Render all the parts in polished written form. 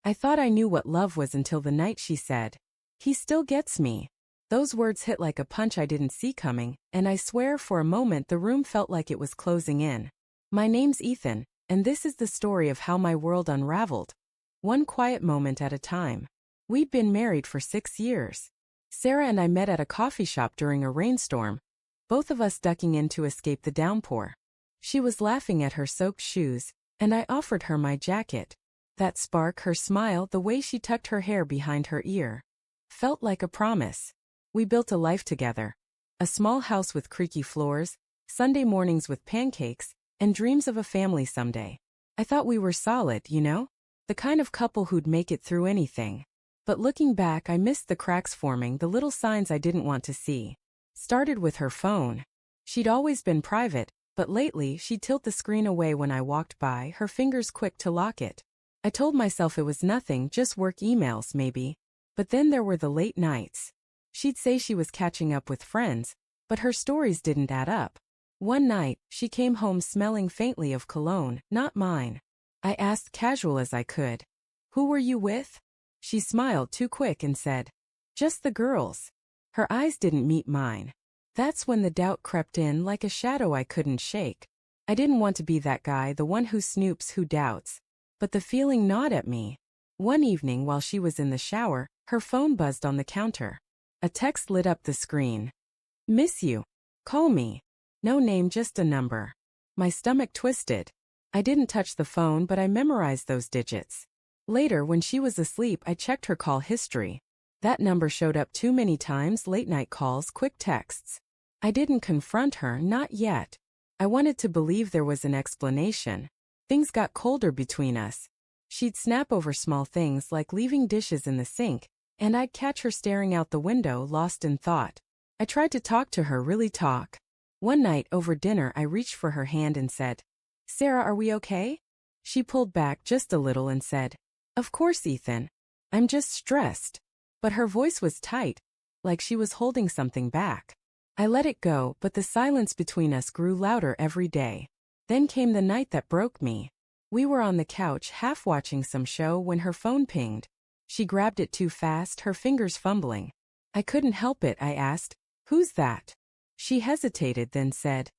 I thought I knew what love was until the night she said, "He still gets me." Those words hit like a punch I didn't see coming, and I swear for a moment the room felt like it was closing in. My name's Ethan, and this is the story of how my world unraveled. One quiet moment at a time. We'd been married for 6 years. Sarah and I met at a coffee shop during a rainstorm, both of us ducking in to escape the downpour. She was laughing at her soaked shoes, and I offered her my jacket. That spark, her smile, the way she tucked her hair behind her ear, felt like a promise. We built a life together. A small house with creaky floors, Sunday mornings with pancakes, and dreams of a family someday. I thought we were solid, you know? The kind of couple who'd make it through anything. But looking back, I missed the cracks forming, the little signs I didn't want to see. Started with her phone. She'd always been private, but lately she'd tilt the screen away when I walked by, her fingers quick to lock it. I told myself it was nothing, just work emails maybe. But then there were the late nights. She'd say she was catching up with friends, but her stories didn't add up. One night, she came home smelling faintly of cologne, not mine. I asked casual as I could, "Who were you with?" She smiled too quick and said, "Just the girls." Her eyes didn't meet mine. That's when the doubt crept in like a shadow I couldn't shake. I didn't want to be that guy, the one who snoops, who doubts. But the feeling gnawed at me. One evening while she was in the shower, her phone buzzed on the counter. A text lit up the screen. "Miss you. Call me." No name, just a number. My stomach twisted. I didn't touch the phone, but I memorized those digits. Later, when she was asleep, I checked her call history. That number showed up too many times, late-night calls, quick texts. I didn't confront her, not yet. I wanted to believe there was an explanation. Things got colder between us. She'd snap over small things like leaving dishes in the sink, and I'd catch her staring out the window, lost in thought. I tried to talk to her, really talk. One night, over dinner, I reached for her hand and said, "Sarah, are we okay?" She pulled back just a little and said, "Of course, Ethan. I'm just stressed." But her voice was tight, like she was holding something back. I let it go, but the silence between us grew louder every day. Then came the night that broke me. We were on the couch, half watching some show, when her phone pinged. She grabbed it too fast, her fingers fumbling. I couldn't help it. I asked, "Who's that?" She hesitated, then said,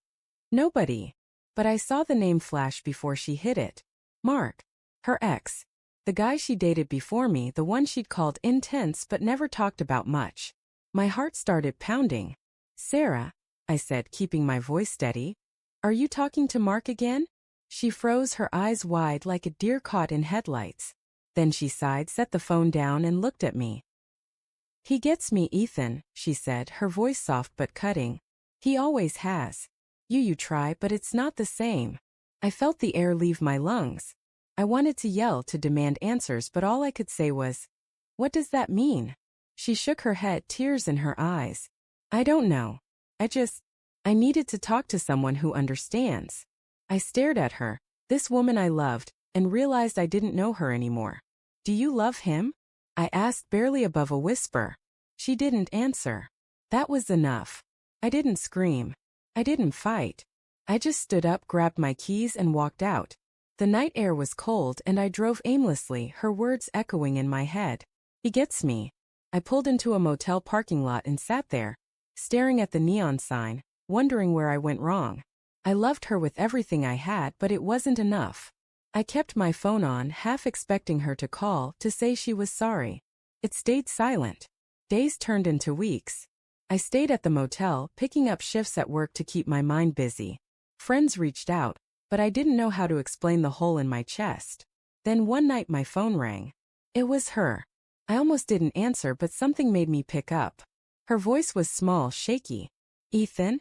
"Nobody." But I saw the name flash before she hit it. Mark. Her ex. The guy she dated before me, the one she'd called intense but never talked about much. My heart started pounding. "Sarah," I said, keeping my voice steady, "are you talking to Mark again?" She froze, her eyes wide like a deer caught in headlights. Then she sighed, set the phone down, and looked at me. "He gets me, Ethan," she said, her voice soft but cutting. "He always has. You try, but it's not the same." I felt the air leave my lungs. I wanted to yell, to demand answers, but all I could say was, "What does that mean?" She shook her head, tears in her eyes. "I don't know. I needed to talk to someone who understands." I stared at her, this woman I loved, and realized I didn't know her anymore. "Do you love him?" I asked, barely above a whisper. She didn't answer. That was enough. I didn't scream. I didn't fight. I just stood up, grabbed my keys, and walked out. The night air was cold, and I drove aimlessly, her words echoing in my head. "He gets me." I pulled into a motel parking lot and sat there, staring at the neon sign, wondering where I went wrong. I loved her with everything I had, but it wasn't enough. I kept my phone on, half expecting her to call, to say she was sorry. It stayed silent. Days turned into weeks. I stayed at the motel, picking up shifts at work to keep my mind busy. Friends reached out, but I didn't know how to explain the hole in my chest. Then one night my phone rang. It was her. I almost didn't answer, but something made me pick up. Her voice was small, shaky. "Ethan?"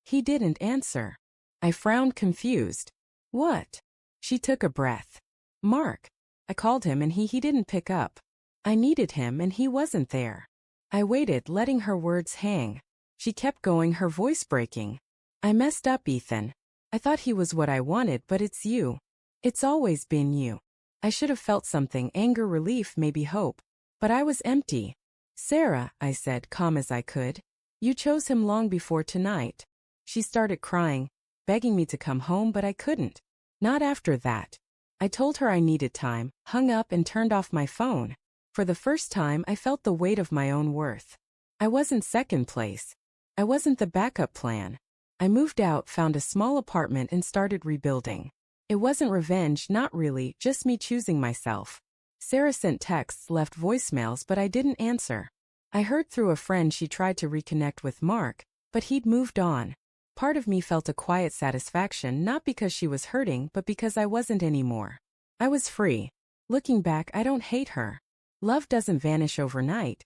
He didn't answer. I frowned, confused. "What?" She took a breath. "Mark." I called him and he didn't pick up. I needed him and he wasn't there. I waited, letting her words hang. She kept going, her voice breaking. "I messed up, Ethan. I thought he was what I wanted, but it's you. It's always been you." I should have felt something, anger, relief, maybe hope. But I was empty. "Sarah," I said, calm as I could, "you chose him long before tonight." She started crying, begging me to come home, but I couldn't. Not after that. I told her I needed time, hung up and turned off my phone. For the first time, I felt the weight of my own worth. I wasn't second place. I wasn't the backup plan. I moved out, found a small apartment and started rebuilding. It wasn't revenge, not really, just me choosing myself. Sarah sent texts, left voicemails, but I didn't answer. I heard through a friend she tried to reconnect with Mark, but he'd moved on. Part of me felt a quiet satisfaction, not because she was hurting, but because I wasn't anymore. I was free. Looking back, I don't hate her. Love doesn't vanish overnight.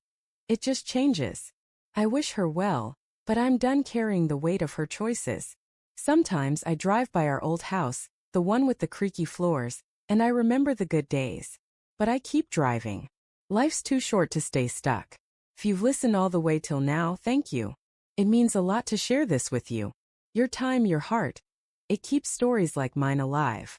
It just changes. I wish her well, but I'm done carrying the weight of her choices. Sometimes I drive by our old house, the one with the creaky floors, and I remember the good days. But I keep driving. Life's too short to stay stuck. If you've listened all the way till now, thank you. It means a lot to share this with you. Your time, your heart. It keeps stories like mine alive.